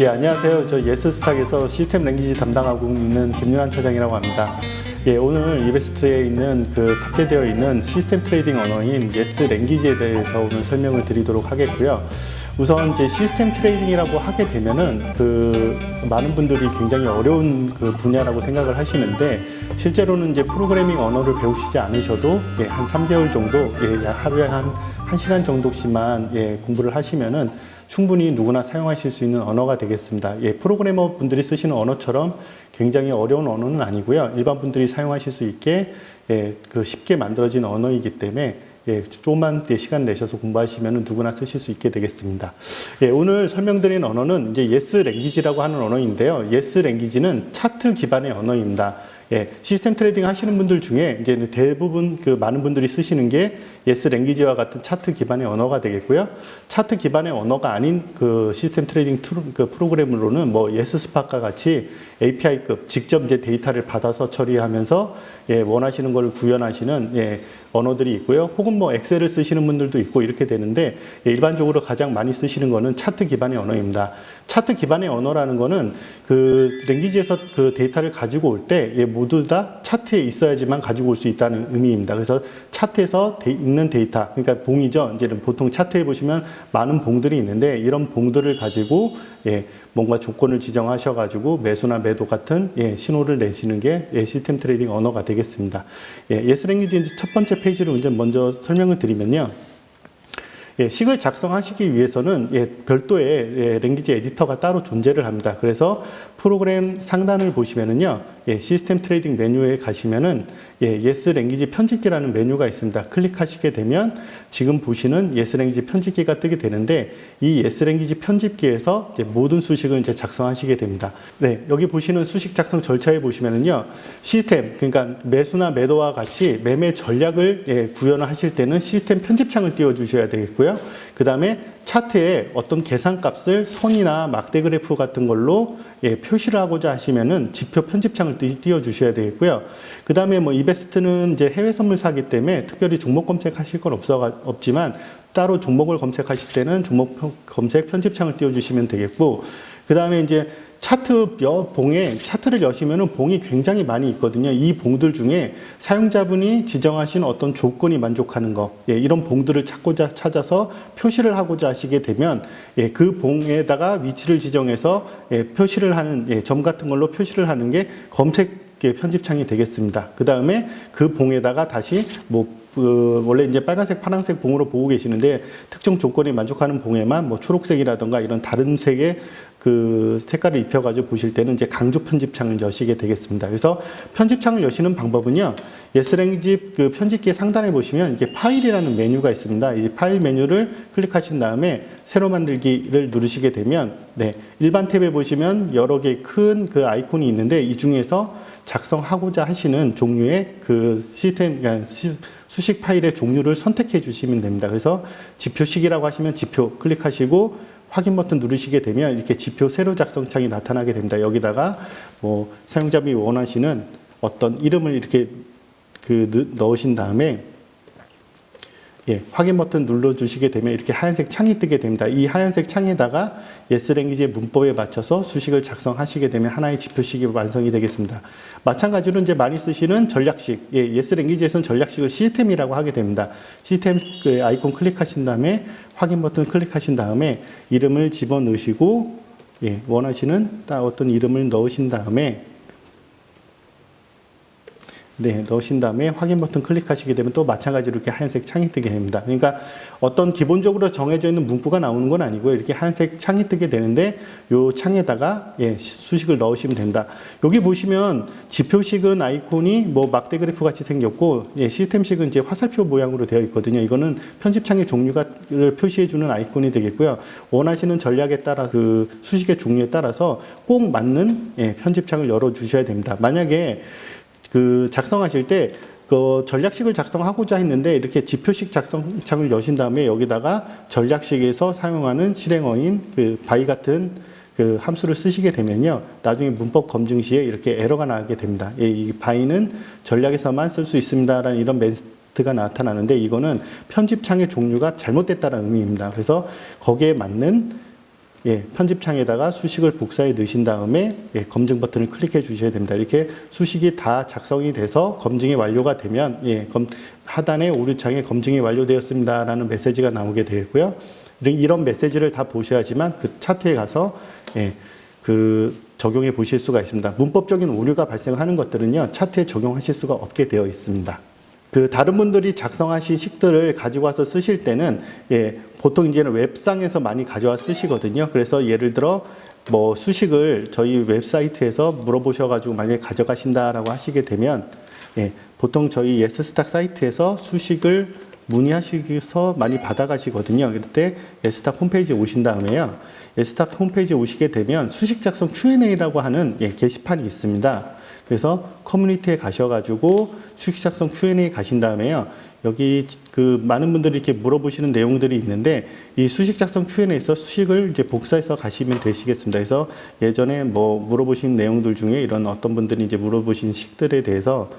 예, 안녕하세요. 저 예스스탁에서 시스템 랭귀지 담당하고 있는 김윤환 차장이라고 합니다. 예, 오늘 이베스트에 있는 탑재되어 있는 시스템 트레이딩 언어인 예스 랭귀지에 대해서 오늘 설명을 드리도록 하겠고요. 우선 이제 시스템 트레이딩이라고 하게 되면은 많은 분들이 굉장히 어려운 분야라고 생각을 하시는데, 실제로는 이제 프로그래밍 언어를 배우시지 않으셔도 한 3개월 정도, 하루에 한 1시간 정도씩만 공부를 하시면은 충분히 누구나 사용하실 수 있는 언어가 되겠습니다. 프로그래머 분들이 쓰시는 언어처럼 굉장히 어려운 언어는 아니고요. 일반 분들이 사용하실 수 있게 쉽게 만들어진 언어이기 때문에 조금만 시간 내셔서 공부하시면 누구나 쓰실 수 있게 되겠습니다. 오늘 설명드린 언어는 이제 예스 랭귀지라고 하는 언어인데요. 예스 랭귀지는 차트 기반의 언어입니다. 시스템 트레이딩 하시는 분들 중에 이제 대부분 많은 분들이 쓰시는 게 예스 랭귀지와 같은 차트 기반의 언어가 되겠고요. 차트 기반의 언어가 아닌 시스템 트레이딩 프로그램으로는 뭐 예스 스팟과 같이 API급 직접 이제 데이터를 받아서 처리하면서 원하시는 걸 구현하시는 언어들이 있고요. 혹은 뭐 엑셀을 쓰시는 분들도 있고 이렇게 되는데, 일반적으로 가장 많이 쓰시는 거는 차트 기반의 언어입니다. 차트 기반의 언어라는 거는 랭귀지에서 데이터를 가지고 올 때 모두 다 차트에 있어야지만 가지고 올 수 있다는 의미입니다. 그래서 차트에서 있는 데이터, 그러니까 봉이죠. 이제는 보통 차트에 보시면 많은 봉들이 있는데, 이런 봉들을 가지고 뭔가 조건을 지정하셔가지고 매수나 매도 같은 신호를 내시는 게 시스템 트레이딩 언어가 되겠습니다. 예스 랭귀지 첫 번째 페이지를 먼저 설명을 드리면요. 식을 작성하시기 위해서는 별도의 랭귀지 에디터가 따로 존재를 합니다. 그래서 프로그램 상단을 보시면은요, 시스템 트레이딩 메뉴에 가시면은 예스 랭귀지 편집기라는 메뉴가 있습니다. 클릭하시게 되면 지금 보시는 예스 랭귀지 편집기가 뜨게 되는데, 이 예스 랭귀지 편집기에서 이제 모든 수식을 이제 작성하시게 됩니다. 여기 보시는 수식 작성 절차에 보시면은요, 시스템, 그러니까 매수나 매도와 같이 매매 전략을 구현을 하실 때는 시스템 편집창을 띄워주셔야 되겠고요. 그 다음에 차트에 어떤 계산값을 선이나 막대 그래프 같은 걸로 표시를 하고자 하시면은 지표 편집창을 띄워주셔야 되겠고요. 그 다음에 뭐 이베스트는 이제 해외 선물사기 때문에 특별히 종목 검색하실 건 없지만 따로 종목을 검색하실 때는 종목 검색 편집창을 띄워주시면 되겠고, 그 다음에 이제 차트 봉에 차트를 여시면은 봉이 굉장히 많이 있거든요. 이 봉들 중에 사용자분이 지정하신 어떤 조건이 만족하는 거, 이런 봉들을 찾아서 표시를 하고자 하시게 되면 그 봉에다가 위치를 지정해서 표시를 하는 점 같은 걸로 표시를 하는 게 검색 편집창이 되겠습니다. 그 다음에 그 봉에다가 다시 원래 이제 빨간색, 파란색 봉으로 보고 계시는데, 특정 조건에 만족하는 봉에만 초록색이라던가 이런 다른 색의 색깔을 입혀가지고 보실 때는 이제 강조 편집창을 여시게 되겠습니다. 그래서 편집창을 여시는 방법은요, 예스 랭귀지 편집기의 상단에 보시면 이게 파일이라는 메뉴가 있습니다. 이 파일 메뉴를 클릭하신 다음에 새로 만들기를 누르시게 되면, 일반 탭에 보시면 여러 개의 큰 아이콘이 있는데, 이 중에서 작성하고자 하시는 종류의 시스템, 그러니까 수식 파일의 종류를 선택해 주시면 됩니다. 그래서 지표식이라고 하시면 지표 클릭하시고 확인 버튼 누르시게 되면 이렇게 지표 세로 작성 창이 나타나게 됩니다. 여기다가 사용자분이 원하시는 어떤 이름을 이렇게 넣으신 다음에 확인 버튼 눌러주시게 되면 이렇게 하얀색 창이 뜨게 됩니다. 이 하얀색 창에다가 예스 랭귀지의 문법에 맞춰서 수식을 작성하시게 되면 하나의 지표식이 완성이 되겠습니다. 마찬가지로 이제 많이 쓰시는 전략식, 예스 랭귀지에서는 전략식을 시스템이라고 하게 됩니다. 시스템 아이콘 클릭하신 다음에 확인 버튼 클릭하신 다음에 이름을 집어넣으시고 원하시는 어떤 이름을 넣으신 다음에 넣으신 다음에 확인 버튼 클릭하시게 되면 또 마찬가지로 이렇게 하얀색 창이 뜨게 됩니다. 그러니까 어떤 기본적으로 정해져 있는 문구가 나오는 건 아니고요. 이렇게 하얀색 창이 뜨게 되는데, 요 창에다가 수식을 넣으시면 된다. 여기 보시면 지표식은 아이콘이 막대 그래프 같이 생겼고, 시스템식은 이제 화살표 모양으로 되어 있거든요. 이거는 편집창의 종류를 표시해 주는 아이콘이 되겠고요. 원하시는 전략에 따라 수식의 종류에 따라서 꼭 맞는 편집창을 열어 주셔야 됩니다. 만약에 작성하실 때 전략식을 작성하고자 했는데 이렇게 지표식 작성창을 여신 다음에 여기다가 전략식에서 사용하는 실행어인 by 같은 함수를 쓰시게 되면요, 나중에 문법 검증 시에 이렇게 에러가 나게 됩니다. 이 by는 전략에서만 쓸 수 있습니다라는 이런 멘트가 나타나는데, 이거는 편집창의 종류가 잘못됐다는 의미입니다. 그래서 거기에 맞는 편집창에다가 수식을 복사해 넣으신 다음에 검증 버튼을 클릭해 주셔야 됩니다. 이렇게 수식이 다 작성이 돼서 검증이 완료가 되면 하단에 오류창에 검증이 완료되었습니다라는 메시지가 나오게 되고요. 이런 메시지를 다 보셔야지만 그 차트에 가서 그 적용해 보실 수가 있습니다. 문법적인 오류가 발생하는 것들은요, 차트에 적용하실 수가 없게 되어 있습니다. 그 다른 분들이 작성하신 식들을 가지고 와서 쓰실 때는 보통 이제는 웹상에서 많이 가져와 쓰시거든요. 그래서 예를 들어 뭐 수식을 저희 웹사이트에서 물어보셔가지고 만약에 가져가신다라고 하시게 되면 보통 저희 예스스탁 사이트에서 수식을 문의하시기서 많이 받아가시거든요. 그럴 때 예스스탁 홈페이지에 오신 다음에요. 예스스탁 홈페이지에 오시게 되면 수식 작성 Q&A라고 하는 게시판이 있습니다. 그래서 커뮤니티에 가셔가지고 수식 작성 Q&A 가신 다음에요. 여기 그 많은 분들이 이렇게 물어보시는 내용들이 있는데 이 수식 작성 Q&A에서 수식을 이제 복사해서 가시면 되시겠습니다. 그래서 예전에 뭐 물어보신 내용들 중에 이런 어떤 분들이 이제 물어보신 식들에 대해서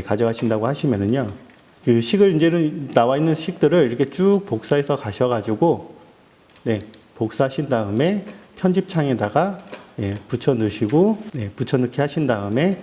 가져가신다고 하시면은요. 그 식을 이제는 나와 있는 식들을 이렇게 쭉 복사해서 가셔가지고 복사하신 다음에 편집창에다가 붙여 넣으시고 붙여 넣기 하신 다음에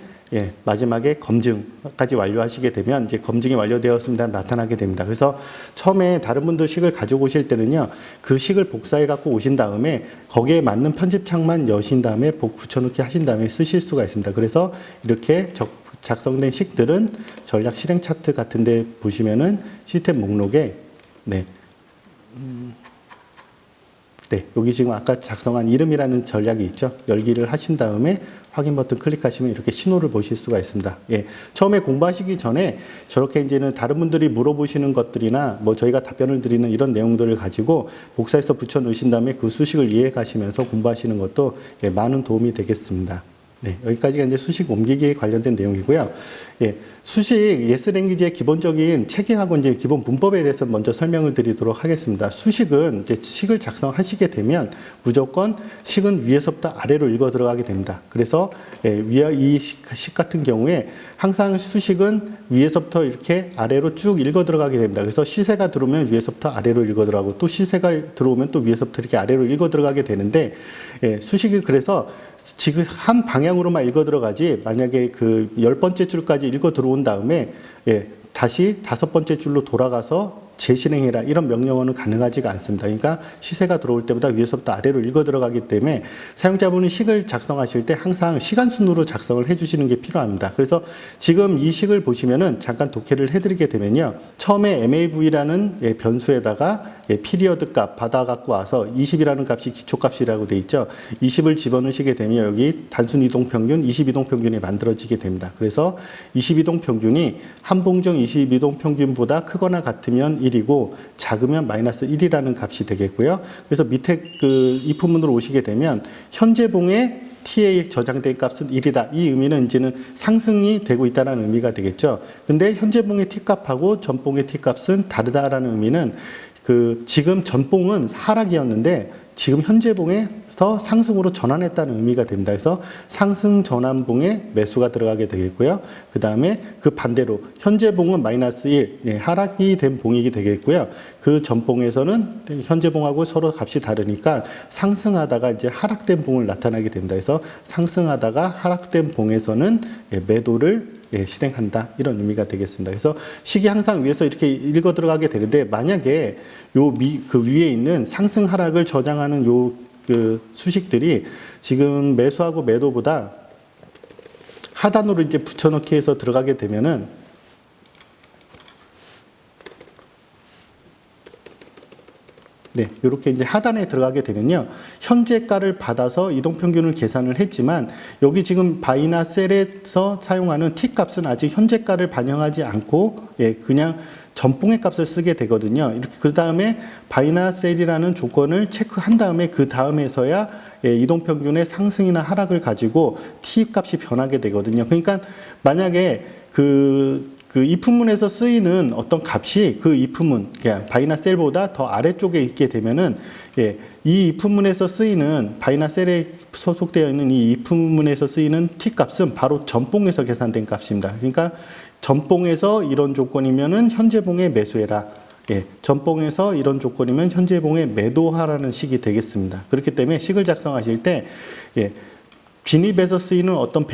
마지막에 검증까지 완료하시게 되면 이제 검증이 완료되었습니다 나타나게 됩니다. 그래서 처음에 다른 분들 식을 가지고 오실 때는요, 그 식을 복사해 갖고 오신 다음에 거기에 맞는 편집창만 여신 다음에 붙여 넣기 하신 다음에 쓰실 수가 있습니다. 그래서 이렇게 작성된 식들은 전략 실행 차트 같은 데 보시면은 시스템 목록에 여기 지금 아까 작성한 이름이라는 전략이 있죠. 열기를 하신 다음에 확인 버튼 클릭하시면 이렇게 신호를 보실 수가 있습니다. 처음에 공부하시기 전에 저렇게 이제는 다른 분들이 물어보시는 것들이나 뭐 저희가 답변을 드리는 이런 내용들을 가지고 복사해서 붙여 넣으신 다음에 그 수식을 이해해 가시면서 공부하시는 것도 많은 도움이 되겠습니다. 여기까지가 이제 수식 옮기기에 관련된 내용이고요. 수식 예스랭귀지의 기본적인 체계하고 이제 기본 문법에 대해서 먼저 설명을 드리도록 하겠습니다. 수식은 이제 식을 작성하시게 되면 무조건 식은 위에서부터 아래로 읽어 들어가게 됩니다. 그래서 이 식 같은 경우에 항상 수식은 위에서부터 이렇게 아래로 쭉 읽어 들어가게 됩니다. 그래서 시세가 들어오면 위에서부터 아래로 읽어 들어가고 또 시세가 들어오면 또 위에서부터 이렇게 아래로 읽어 들어가게 되는데 수식이 그래서 지금 한 방향으로만 읽어 들어가지 만약에 그 10번째 줄까지 읽어 들어온 다음에 다시 5번째 줄로 돌아가서 재실행해라 이런 명령어는 가능하지가 않습니다. 그러니까 시세가 들어올 때보다 위에서부터 아래로 읽어 들어가기 때문에 사용자분이 식을 작성하실 때 항상 시간 순으로 작성을 해주시는 게 필요합니다. 그래서 지금 이 식을 보시면은 잠깐 독해를 해드리게 되면요, 처음에 MAV라는 변수에다가 피리어드 값 받아 갖고 와서 20이라는 값이 기초값이라고 돼 있죠. 20을 집어넣으시게 되면 여기 단순 이동 평균, 20이동 평균이 만들어지게 됩니다. 그래서 20이동 평균이 한봉정 22동 평균보다 크거나 같으면 1이고 작으면 마이너스 1이라는 값이 되겠고요. 그래서 밑에 그 if문으로 오시게 되면 현재 봉에 TA에 저장된 값은 1이다. 이 의미는 이제는 상승이 되고 있다는 의미가 되겠죠. 근데 현재 봉의 T값하고 전봉의 T값은 다르다라는 의미는 그 지금 전봉은 하락이었는데 지금 현재 봉에서 상승으로 전환했다는 의미가 됩니다. 그래서 상승 전환봉에 매수가 들어가게 되겠고요. 그 다음에 그 반대로 현재 봉은 마이너스 1, 하락이 된 봉이 되겠고요. 그 전봉에서는 현재 봉하고 서로 값이 다르니까 상승하다가 이제 하락된 봉을 나타나게 됩니다. 그래서 상승하다가 하락된 봉에서는 매도를 실행한다 이런 의미가 되겠습니다. 그래서 식이 항상 위에서 이렇게 읽어 들어가게 되는데 만약에 그 위에 있는 상승 하락을 저장하는 그 수식들이 지금 매수하고 매도보다 하단으로 이제 붙여넣기 해서 들어가게 되면은 이렇게 이제 하단에 들어가게 되면요, 현재가를 받아서 이동평균을 계산을 했지만 여기 지금 바이나 셀에서 사용하는 T 값은 아직 현재가를 반영하지 않고 그냥 전봉의 값을 쓰게 되거든요. 이렇게 그 다음에 바이나 셀이라는 조건을 체크한 다음에 그 다음에서야 이동평균의 상승이나 하락을 가지고 T 값이 변하게 되거든요. 그러니까 만약에 그 if문에서 쓰이는 어떤 값이 그 if문, 그러니까 바이나 셀보다 더 아래쪽에 있게 되면은 이 if문에서 쓰이는 바이나 셀에 소속되어 있는 이 if문에서 쓰이는 t 값은 바로 전봉에서 계산된 값입니다. 그러니까 전봉에서 이런 조건이면은 현재봉에 매수해라. 예, 전봉에서 이런 조건이면 현재 봉에 매도하라는 식이 되겠습니다. 그렇기 때문에 식을 작성하실 때 예, 진입에서 쓰이는 어떤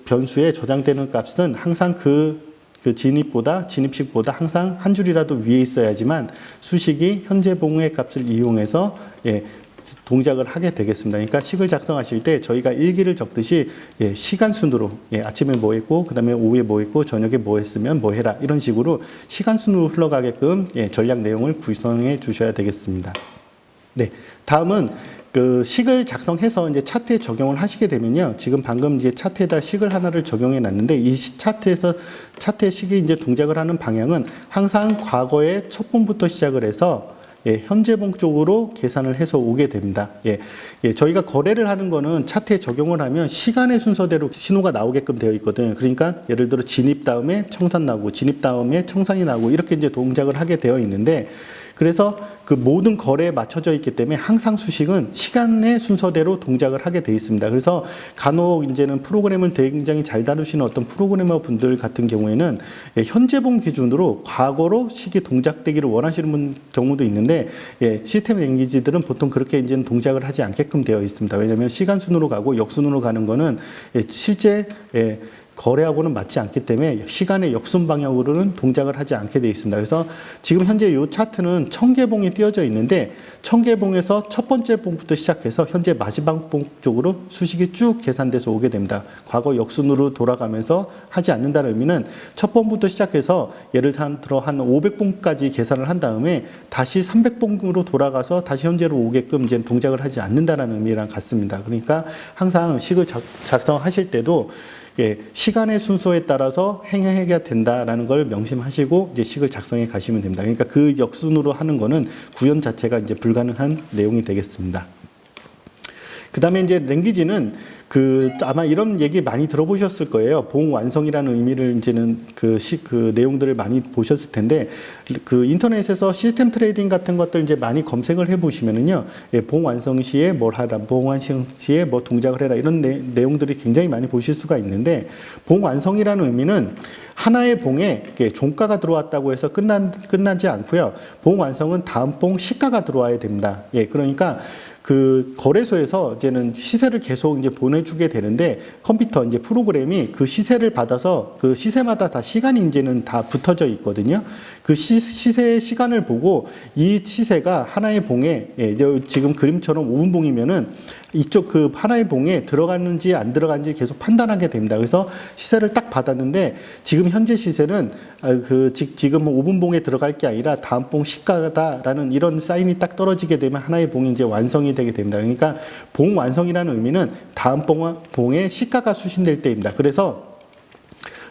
변수에 저장되는 값은 항상 그 진입식보다 항상 한 줄이라도 위에 있어야지만 수식이 현재 봉의 값을 이용해서 예, 동작을 하게 되겠습니다. 그러니까 식을 작성하실 때 저희가 일기를 적듯이 예, 시간 순으로 예, 아침에 뭐 했고 그 다음에 오후에 뭐 했고 저녁에 뭐 했으면 뭐 해라 이런 식으로 시간 순으로 흘러가게끔 예, 전략 내용을 구성해 주셔야 되겠습니다. 네, 다음은 그 식을 작성해서 이제 차트에 적용을 하시게 되면요. 지금 방금 이제 차트에다 식을 하나를 적용해 놨는데 이 차트의 식이 이제 동작을 하는 방향은 항상 과거의 첫 봉부터 시작을 해서 예, 현재봉 쪽으로 계산을 해서 오게 됩니다. 예, 저희가 거래를 하는 거는 차트에 적용을 하면 시간의 순서대로 신호가 나오게끔 되어 있거든요. 그러니까 예를 들어 진입 다음에 청산 나오고 진입 다음에 청산이 나오고 이렇게 이제 동작을 하게 되어 있는데 그래서 그 모든 거래에 맞춰져 있기 때문에 항상 수식은 시간의 순서대로 동작을 하게 돼 있습니다. 그래서 간혹 이제는 프로그램을 굉장히 잘 다루시는 어떤 프로그래머 분들 같은 경우에는 현재봉 기준으로 과거로 식이 동작되기를 원하시는 경우도 있는데 시스템 랭귀지들은 보통 그렇게 이제는 동작을 하지 않게끔 되어 있습니다. 왜냐하면 시간 순으로 가고 역순으로 가는 거는 실제 거래하고는 맞지 않기 때문에 시간의 역순 방향으로는 동작을 하지 않게 되어 있습니다. 그래서 지금 현재 이 차트는 1000개봉이 띄어져 있는데 1000개봉에서 첫 번째 봉부터 시작해서 현재 마지막 봉 쪽으로 수식이 쭉 계산돼서 오게 됩니다. 과거 역순으로 돌아가면서 하지 않는다는 의미는 첫 봉부터 시작해서 예를 들어 한 500봉까지 계산을 한 다음에 다시 300봉으로 돌아가서 다시 현재로 오게끔 이제 동작을 하지 않는다는 의미랑 같습니다. 그러니까 항상 식을 작성하실 때도 예, 시간의 순서에 따라서 행해야 된다라는 걸 명심하시고 이제 식을 작성해 가시면 됩니다. 그러니까 그 역순으로 하는 거는 구현 자체가 이제 불가능한 내용이 되겠습니다. 그 다음에 이제 랭귀지는 아마 이런 얘기 많이 들어보셨을 거예요. 봉완성이라는 의미를 이제는 그 내용들을 많이 보셨을 텐데, 그 인터넷에서 시스템 트레이딩 같은 것들 이제 많이 검색을 해 보시면은요, 예, 봉완성 시에 뭘 하라, 봉완성 시에 뭐 동작을 해라, 이런 내용들이 굉장히 많이 보실 수가 있는데, 봉완성이라는 의미는 하나의 봉에 종가가 들어왔다고 해서 끝나지 않고요. 봉완성은 다음 봉 시가가 들어와야 됩니다. 예, 그러니까 그 거래소에서 이제는 시세를 계속 이제 보내주게 되는데 컴퓨터 이제 프로그램이 그 시세를 받아서 그 시세마다 다 시간이 이제는 다 붙어져 있거든요. 그 시세의 시간을 보고 이 시세가 하나의 봉에 지금 그림처럼 5분봉이면은 이쪽 그 하나의 봉에 들어가는지 안 들어가는지 계속 판단하게 됩니다. 그래서 시세를 딱 받았는데 지금 현재 시세는 지금 5분봉에 들어갈 게 아니라 다음 봉 시가다라는 이런 사인이 딱 떨어지게 되면 하나의 봉이 이제 완성이 되게 됩니다. 그러니까 봉 완성이라는 의미는 다음 봉에 시가가 수신될 때입니다. 그래서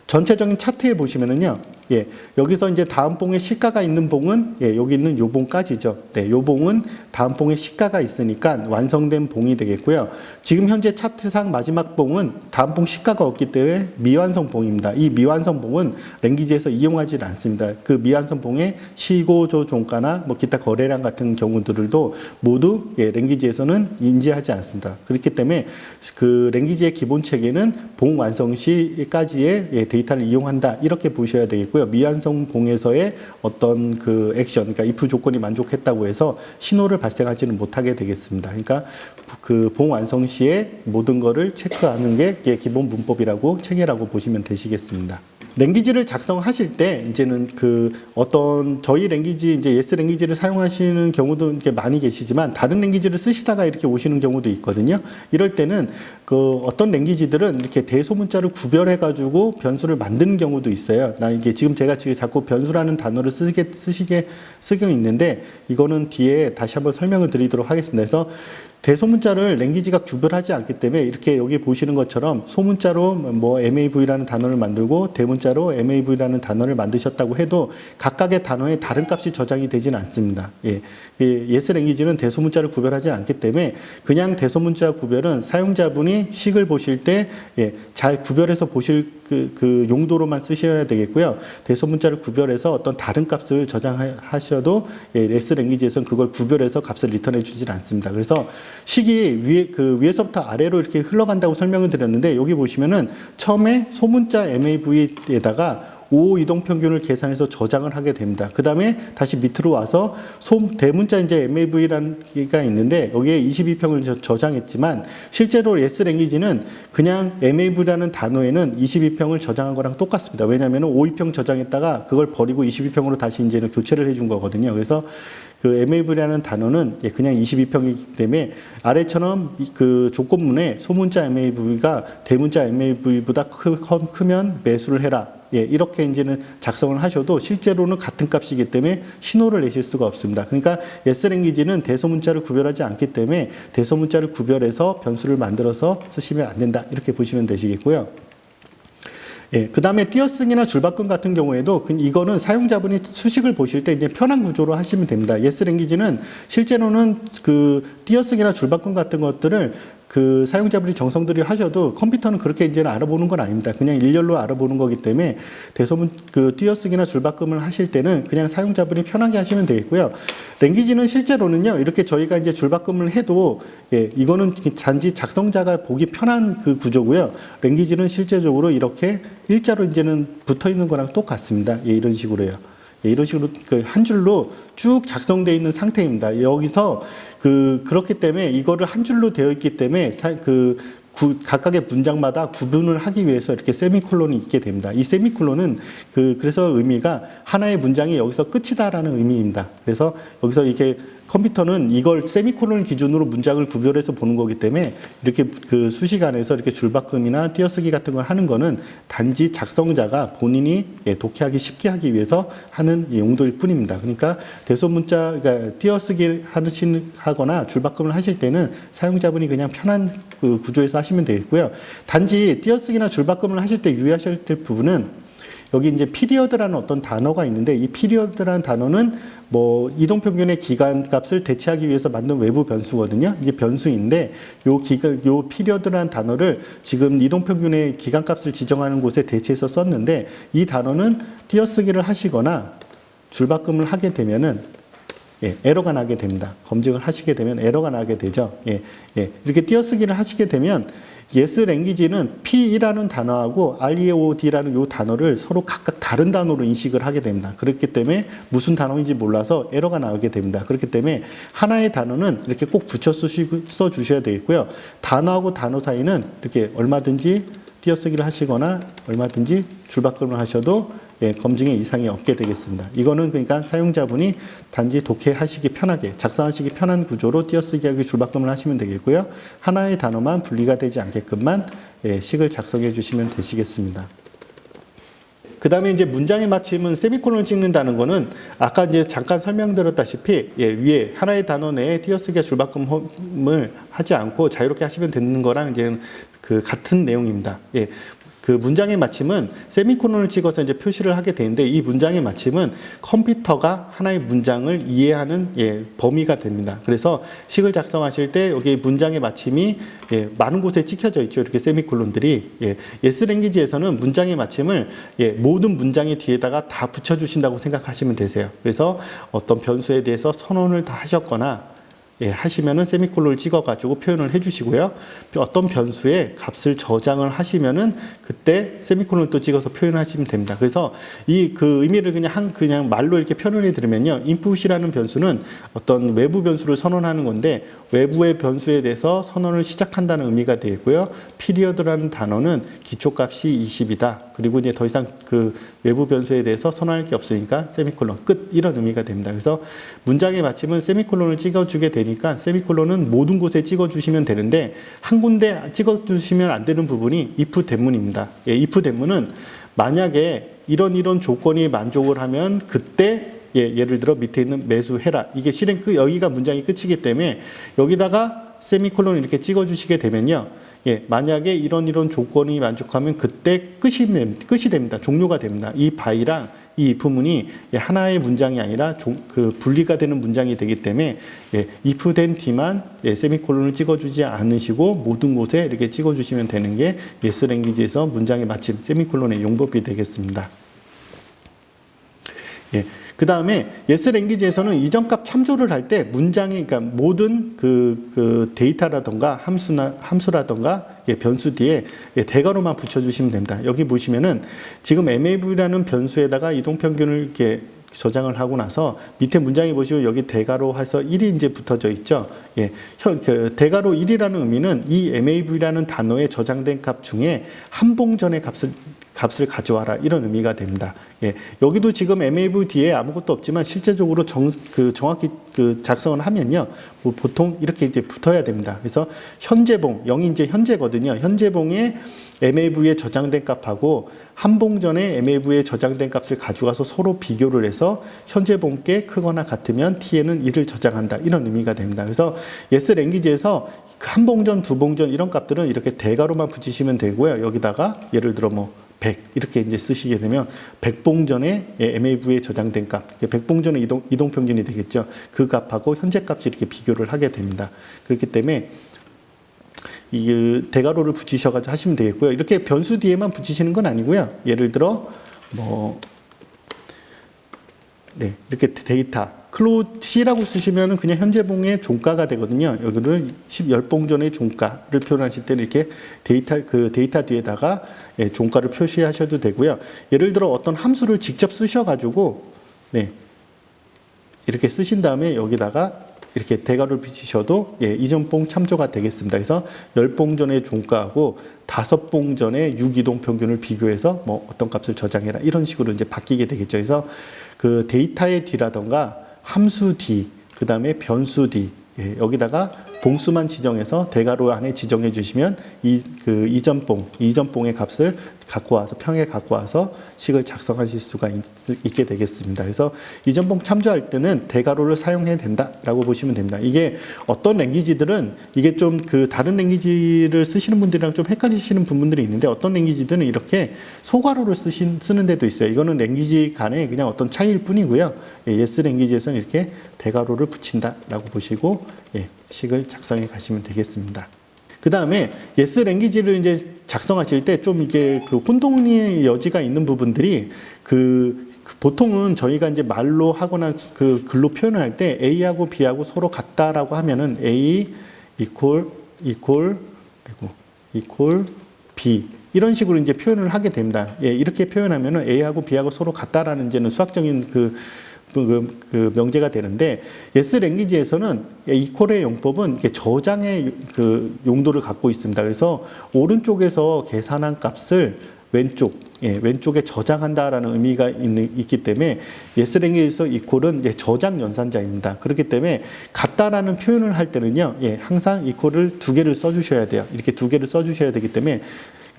전체적인 차트에 보시면은요, 예, 여기서 이제 다음 봉에 시가가 있는 봉은, 예, 여기 있는 요 봉까지죠. 네, 요 봉은 다음 봉에 시가가 있으니까 완성된 봉이 되겠고요. 지금 현재 차트상 마지막 봉은 다음 봉 시가가 없기 때문에 미완성 봉입니다. 이 미완성 봉은 랭귀지에서 이용하지 않습니다. 그 미완성 봉의 시고조 종가나 뭐 기타 거래량 같은 경우들도 모두 예, 랭귀지에서는 인지하지 않습니다. 그렇기 때문에 그 랭귀지의 기본 체계는 봉 완성 시까지의 예, 데이터를 이용한다. 이렇게 보셔야 되겠고요. 미완성 봉에서의 어떤 그 액션, 그러니까 if 조건이 만족했다고 해서 신호를 발생하지는 못하게 되겠습니다. 그러니까 그 봉 완성 시에 모든 거를 체크하는 게 기본 문법이라고 체계라고 보시면 되시겠습니다. 랭귀지를 작성하실 때 이제는 그 어떤 저희 랭귀지 이제 예스 랭귀지를 사용하시는 경우도 이렇게 많이 계시지만 다른 랭귀지를 쓰시다가 이렇게 오시는 경우도 있거든요. 이럴 때는 그 어떤 랭귀지들은 이렇게 대소문자를 구별해 가지고 변수를 만드는 경우도 있어요. 이게 지금 제가 자꾸 변수라는 단어를 쓰고 있는데 이거는 뒤에 다시 한번 설명을 드리도록 하겠습니다. 그래서 대소문자를 랭귀지가 구별하지 않기 때문에 이렇게 여기 보시는 것처럼 소문자로 뭐 MAV라는 단어를 만들고 대문자로 MAV라는 단어를 만드셨다고 해도 각각의 단어에 다른 값이 저장이 되지는 않습니다. 예. 예스 랭귀지는 대소문자를 구별하지 않기 때문에 그냥 대소문자 구별은 사용자분이 식을 보실 때 잘 구별해서 보실 그 용도로만 쓰셔야 되겠고요. 대소문자를 구별해서 어떤 다른 값을 저장하셔도 예스 랭귀지에서는 그걸 구별해서 값을 리턴해 주질 않습니다. 그래서 식이 위에서부터 아래로 이렇게 흘러간다고 설명을 드렸는데 여기 보시면은 처음에 소문자 MAV에다가 O 이동평균을 계산해서 저장을 하게 됩니다. 그 다음에 다시 밑으로 와서 대문자 이제 MAV라는 게 있는데 여기에 22평을 저장했지만 실제로 S랭귀지는 그냥 MAV라는 단어에는 22평을 저장한 거랑 똑같습니다. 왜냐하면 52평 저장했다가 그걸 버리고 22평으로 다시 이제는 교체를 해준 거거든요. 그래서 그 MAV라는 단어는 그냥 22평이기 때문에 아래처럼 그 조건문에 소문자 MAV가 대문자 MAV보다 크면 매수를 해라. 이렇게 이제는 작성을 하셔도 실제로는 같은 값이기 때문에 신호를 내실 수가 없습니다. 그러니까 S랭귀지는 대소문자를 구별하지 않기 때문에 대소문자를 구별해서 변수를 만들어서 쓰시면 안 된다. 이렇게 보시면 되시겠고요. 그 다음에 띄어쓰기나 줄바꿈 같은 경우에도 이거는 사용자분이 수식을 보실 때 이제 편한 구조로 하시면 됩니다. S랭귀지는 실제로는 그 띄어쓰기나 줄바꿈 같은 것들을 그 사용자분이 정성들이 하셔도 컴퓨터는 그렇게 이제는 알아보는 건 아닙니다. 그냥 일렬로 알아보는 거기 때문에 대소문 그 띄어쓰기나 줄바꿈을 하실 때는 그냥 사용자분이 편하게 하시면 되겠고요. 랭귀지는 실제로는요, 이렇게 저희가 이제 줄바꿈을 해도 이거는 단지 작성자가 보기 편한 그 구조고요. 랭귀지는 실제적으로 이렇게 일자로 이제는 붙어 있는 거랑 똑같습니다. 이런 식으로요. 이런 식으로 그 한 줄로 쭉 작성되어 있는 상태입니다. 여기서 그렇기 때문에 이거를 한 줄로 되어 있기 때문에 각각의 문장마다 구분을 하기 위해서 이렇게 세미콜론이 있게 됩니다. 이 세미콜론은 그래서 의미가 하나의 문장이 여기서 끝이다라는 의미입니다. 그래서 여기서 이렇게 컴퓨터는 이걸 세미콜론 기준으로 문장을 구별해서 보는 거기 때문에 이렇게 그 수식 안에서 이렇게 줄바꿈이나 띄어쓰기 같은 걸 하는 거는 단지 작성자가 본인이 독해하기 쉽게 하기 위해서 하는 용도일 뿐입니다. 그러니까 대소문자, 그러니까 띄어쓰기 하거나 줄바꿈을 하실 때는 사용자분이 그냥 편한 그 구조에서 하시면 되겠고요. 단지 띄어쓰기나 줄바꿈을 하실 때 유의하셔야 될 부분은 여기 이제 피리어드라는 어떤 단어가 있는데 이 피리어드라는 단어는 뭐 이동평균의 기간값을 대체하기 위해서 만든 외부 변수거든요. 이게 변수인데 요 피리어드라는 단어를 지금 이동평균의 기간값을 지정하는 곳에 대체해서 썼는데 이 단어는 띄어쓰기를 하시거나 줄바꿈을 하게 되면은 에러가 나게 됩니다. 검증을 하시게 되면 에러가 나게 되죠. 이렇게 띄어쓰기를 하시게 되면 S랭귀지는 P라는 단어하고 REOD라는 이 단어를 서로 각각 다른 단어로 인식을 하게 됩니다. 그렇기 때문에 무슨 단어인지 몰라서 에러가 나오게 됩니다. 그렇기 때문에 하나의 단어는 이렇게 꼭 붙여 써주셔야 되겠고요. 단어하고 단어 사이는 이렇게 얼마든지 띄어쓰기를 하시거나 얼마든지 줄바꿈을 하셔도 검증에 이상이 없게 되겠습니다. 이거는 그러니까 사용자분이 단지 독해하시기 편하게, 작성하시기 편한 구조로 띄어쓰기하기 줄바꿈을 하시면 되겠고요. 하나의 단어만 분리가 되지 않게끔만 식을 작성해 주시면 되시겠습니다. 그 다음에 이제 문장의 마침은 세미콜론을 찍는다는 거는 아까 이제 잠깐 설명드렸다시피 위에 하나의 단어 내에 띄어쓰기와 줄바꿈을 하지 않고 자유롭게 하시면 되는 거랑 이제 그 같은 내용입니다. 그 문장의 마침은 세미콜론을 찍어서 이제 표시를 하게 되는데 이 문장의 마침은 컴퓨터가 하나의 문장을 이해하는 범위가 됩니다. 그래서 식을 작성하실 때 여기 문장의 마침이 많은 곳에 찍혀져 있죠. 이렇게 세미콜론들이. S랭귀지에서는 문장의 마침을 모든 문장의 뒤에다가 다 붙여주신다고 생각하시면 되세요. 그래서 어떤 변수에 대해서 선언을 다 하셨거나 하시면은 세미콜론을 찍어가지고 표현을 해주시고요. 어떤 변수에 값을 저장을 하시면은 그때 세미콜론을 또 찍어서 표현하시면 됩니다. 그래서 그 의미를 그냥 말로 이렇게 표현해 드리면요. input이라는 변수는 어떤 외부 변수를 선언하는 건데 외부의 변수에 대해서 선언을 시작한다는 의미가 되고요. period라는 단어는 기초값이 20이다. 그리고 이제 더 이상 그 외부 변수에 대해서 선언할 게 없으니까 세미콜론 끝 이런 의미가 됩니다. 그래서 문장의 마침은 세미콜론을 찍어주게 되니까 세미콜론은 모든 곳에 찍어주시면 되는데 한 군데 찍어주시면 안 되는 부분이 if 대문입니다. if 대문은 만약에 이런 조건이 만족을 하면 그때 예를 들어 밑에 있는 매수해라. 이게 실행 여기가 문장이 끝이기 때문에 여기다가 세미콜론을 이렇게 찍어주시게 되면요. 만약에 이런 조건이 만족하면 그때 끝이 됩니다. 종료가 됩니다. 이 by랑 이 if문이 하나의 문장이 아니라 분리가 되는 문장이 되기 때문에 if 된 뒤만 세미콜론을 찍어주지 않으시고 모든 곳에 이렇게 찍어주시면 되는 게 S랭귀지에서 문장의 마침 세미콜론의 용법이 되겠습니다. 예. 그 다음에 yes 랭귀지에서는 이전값 참조를 할 때 문장이, 그러니까 모든 그 데이터라던가 함수라던가 예, 변수 뒤에 예, 대괄호만 붙여주시면 됩니다. 여기 보시면은 지금 MAV라는 변수에다가 이동평균을 이렇게 저장을 하고 나서 밑에 문장에 보시면 여기 대괄호 해서 1이 이제 붙어져 있죠. 예, 대괄호 1이라는 의미는 이 MAV라는 단어에 저장된 값 중에 한봉전의 값을 가져와라, 이런 의미가 됩니다. 예, 여기도 지금 MAV 뒤에 아무것도 없지만 실제적으로 정확히 작성을 하면요, 뭐 보통 이렇게 이제 붙어야 됩니다. 그래서 현재봉, 0이 이제 현재거든요. 현재봉에 MAV에 저장된 값하고 한봉전에 MAV에 저장된 값을 가져가서 서로 비교를 해서 현재봉께 크거나 같으면 T에는 1을 저장한다, 이런 의미가 됩니다. 그래서 yes 랭귀지에서 한봉전, 두봉전 이런 값들은 이렇게 대괄호만 붙이시면 되고요. 여기다가 예를 들어 뭐 100 이렇게 이제 쓰시게 되면 100봉전에 MAV에 저장된 값, 100봉전의 이동평균이 되겠죠. 그 값하고 현재 값이 이렇게 비교를 하게 됩니다. 그렇기 때문에 이 대괄호를 붙이셔가지고 하시면 되겠고요. 이렇게 변수 뒤에만 붙이시는 건 아니고요. 예를 들어 뭐 네, 이렇게 데이터 C라고 쓰시면은 그냥 현재봉의 종가가 되거든요. 여기를 10봉전의 종가를 표현하실 때는 이렇게 데이터 뒤에다가 예, 종가를 표시하셔도 되고요. 예를 들어 어떤 함수를 직접 쓰셔가지고 네, 이렇게 쓰신 다음에 여기다가 이렇게 대괄호를 붙이셔도 예, 이전봉 참조가 되겠습니다. 그래서 10봉전의 종가하고 5봉전의 유기동평균을 비교해서 뭐 어떤 값을 저장해라, 이런 식으로 이제 바뀌게 되겠죠. 그래서 그 데이터의 뒤라던가 함수 뒤, 그 다음에 변수 뒤, 예, 여기다가 봉수만 지정해서 대괄호 안에 지정해 주시면 이전봉의 값을 갖고 와서 평에 갖고 와서 식을 작성하실 수가 있게 되겠습니다. 그래서 이전봉 참조할 때는 대괄호를 사용해야 된다라고 보시면 됩니다. 이게 어떤 랭귀지들은 이게 좀 다른 랭귀지를 쓰시는 분들이랑 좀 헷갈리시는 부분들이 있는데, 어떤 랭귀지들은 이렇게 소괄호를 쓰는 데도 있어요. 이거는 랭귀지 간의 그냥 어떤 차이일 뿐이고요. 예, yes 랭귀지에서는 이렇게 대괄호를 붙인다라고 보시고 예, 식을 작성해 가시면 되겠습니다. 그 다음에 yes 랭귀지를 이제 작성하실 때 좀 이게 혼동의 여지가 있는 부분들이 보통은 저희가 이제 말로 하거나 글로 표현을 할 때 A하고 B하고 서로 같다라고 하면은 A equal B 이런 식으로 이제 표현을 하게 됩니다. 예, 이렇게 표현하면은 A하고 B하고 서로 같다라는 이제는 수학적인 명제가 되는데, yes 랭귀지에서는 이퀄의 용법은 이렇게 저장의 용도를 갖고 있습니다. 그래서 오른쪽에서 계산한 값을 왼쪽에 저장한다라는 의미가 있기 때문에 yes 랭귀지에서 이퀄은 저장 연산자입니다. 그렇기 때문에 같다라는 표현을 할 때는요, 예, 항상 이퀄을 2개를 써주셔야 돼요. 이렇게 2개를 써주셔야 되기 때문에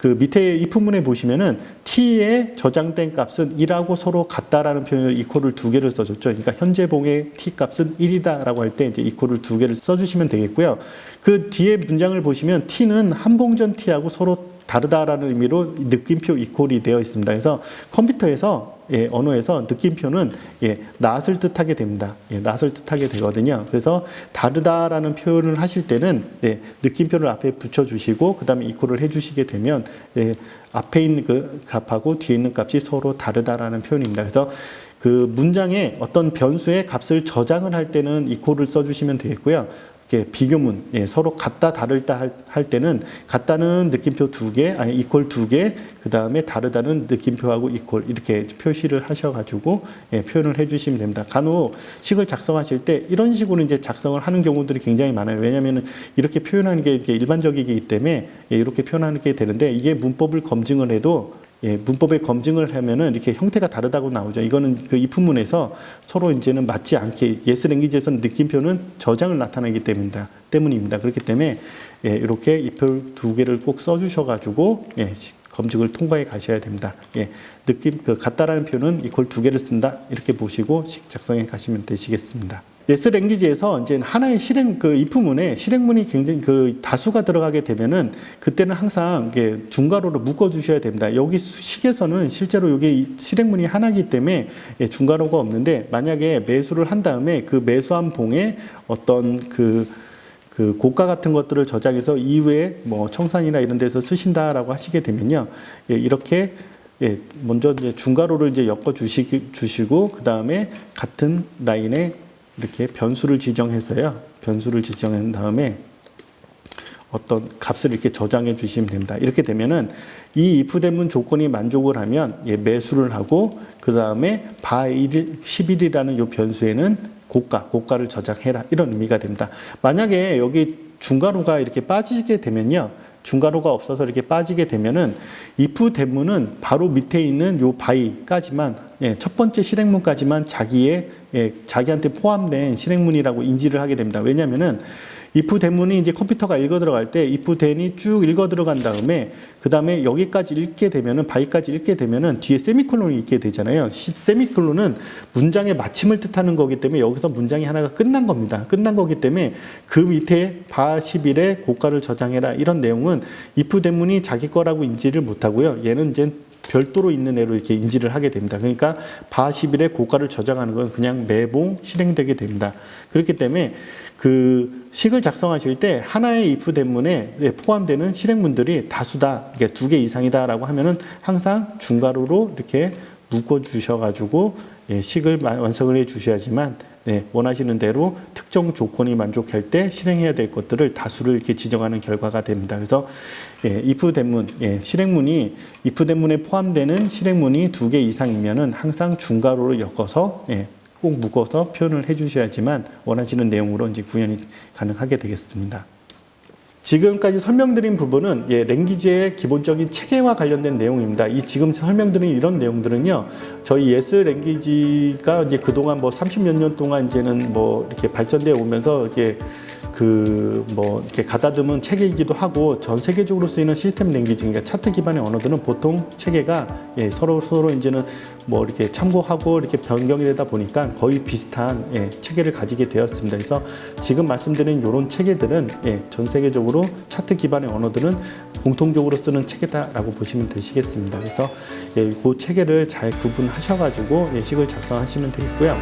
밑에 입문문에 보시면은 t에 저장된 값은 1하고 서로 같다라는 표현을 이퀄을 2개를 써줬죠. 그러니까 현재봉의 t 값은 1이다라고 할 때 이제 이퀄을 2개를 써주시면 되겠고요. 그 뒤에 문장을 보시면 t는 한봉전 t하고 서로 다르다라는 의미로 느낌표 이퀄이 되어 있습니다. 그래서 컴퓨터에서 언어에서 느낌표는 낫을 뜻하게 됩니다. 낫을 뜻하게 되거든요. 그래서 다르다라는 표현을 하실 때는 느낌표를 앞에 붙여주시고 그 다음에 이퀄을 해주시게 되면 앞에 있는 그 값하고 뒤에 있는 값이 서로 다르다라는 표현입니다. 그래서 그 문장에 어떤 변수의 값을 저장을 할 때는 이퀄을 써주시면 되겠고요. 비교문, 서로 같다 다르다 할 때는 같다는 느낌표 2개, 아니 이퀄 2개, 그 다음에 다르다는 느낌표하고 이퀄 이렇게 표시를 하셔가지고 표현을 해주시면 됩니다. 간혹 식을 작성하실 때 이런 식으로 이제 작성을 하는 경우들이 굉장히 많아요. 왜냐하면 이렇게 표현하는 게 일반적이기 때문에 이렇게 표현하는 게 되는데, 이게 문법을 검증을 해도 문법의 검증을 하면은 이렇게 형태가 다르다고 나오죠. 이거는 입문문에서 서로 이제는 맞지 않게 yes 랭귀지에서는 느낌표는 저장을 나타내기 때문입니다. 그렇기 때문에 이렇게 이표 2개를 꼭 써주셔가지고 검증을 통과해 가셔야 됩니다. 같다라는 표현은 이퀄 2개를 쓴다 이렇게 보시고 식 작성해 가시면 되시겠습니다. yes 랭귀지에서 이제 하나의 입문문에 실행문이 굉장히 다수가 들어가게 되면은 그때는 항상 중괄호로 묶어 주셔야 됩니다. 여기 식에서는 실제로 여기 실행문이 하나이기 때문에 중괄호가 없는데, 만약에 매수를 한 다음에 그 매수한 봉에 어떤 고가 같은 것들을 저장해서 이후에 뭐 청산이나 이런 데서 쓰신다라고 하시게 되면요, 이렇게 예, 먼저 이제 중괄호를 이제 엮어 주시고 그 다음에 같은 라인에 이렇게 변수를 지정해서요. 변수를 지정한 다음에 어떤 값을 이렇게 저장해 주시면 됩니다. 이렇게 되면은 이 if 대문 조건이 만족을 하면 예, 매수를 하고 그 다음에 바1 11이라는 요 변수에는 고가를 저장해라 이런 의미가 됩니다. 만약에 여기 중괄호가 이렇게 빠지게 되면요. 중괄호가 없어서 이렇게 빠지게 되면은 if 대문은 바로 밑에 있는 요 바이까지만 예, 첫 번째 실행문까지만 자기한테 포함된 실행문이라고 인지를 하게 됩니다. 왜냐면은 if 대문이 이제 컴퓨터가 읽어 들어갈 때 if den이 쭉 읽어 들어간 다음에 그 다음에 여기까지 읽게 되면은 바이까지 읽게 되면은 뒤에 세미콜론이 있게 되잖아요. 세미콜론은 문장의 마침을 뜻하는 거기 때문에 여기서 문장이 하나가 끝난 겁니다. 끝난 거기 때문에 그 밑에 바 11에 고가를 저장해라 이런 내용은 if 대문이 자기 거라고 인지를 못하고요. 얘는 이제 별도로 있는 애로 이렇게 인지를 하게 됩니다. 그러니까 바 11에 고가를 저장하는 건 그냥 매봉 실행되게 됩니다. 그렇기 때문에 그 식을 작성하실 때 하나의 if 대문에 포함되는 실행문들이 다수다, 이게 2개 이상이다라고 하면은 항상 중괄호로 이렇게 묶어 주셔가지고 예, 식을 완성을 해 주셔야지만 네, 원하시는 대로 특정 조건이 만족할 때 실행해야 될 것들을 다수를 이렇게 지정하는 결과가 됩니다. 그래서 예, if 대문, 예, 실행문이 if 대문에 포함되는 실행문이 2개 이상이면은 항상 중괄호로 엮어서 예, 꼭 묶어서 표현을 해주셔야지만 원하시는 내용으로 이제 구현이 가능하게 되겠습니다. 지금까지 설명드린 부분은 예, 랭귀지의 기본적인 체계와 관련된 내용입니다. 이 지금 설명드린 이런 내용들은요, 저희 예스 랭귀지가 이제 그동안 뭐 30몇 년 동안 이제는 뭐 이렇게 발전되어 오면서 이렇게 이렇게 가다듬은 체계이기도 하고 전 세계적으로 쓰이는 시스템 랭귀지, 그러니까 차트 기반의 언어들은 보통 체계가 예, 서로 이제는 뭐 이렇게 참고하고 이렇게 변경이 되다 보니까 거의 비슷한 예, 체계를 가지게 되었습니다. 그래서 지금 말씀드린 이런 체계들은 예, 전 세계적으로 차트 기반의 언어들은 공통적으로 쓰는 체계다라고 보시면 되시겠습니다. 그래서 예, 그 체계를 잘 구분하셔가지고 예식을 작성하시면 되겠고요.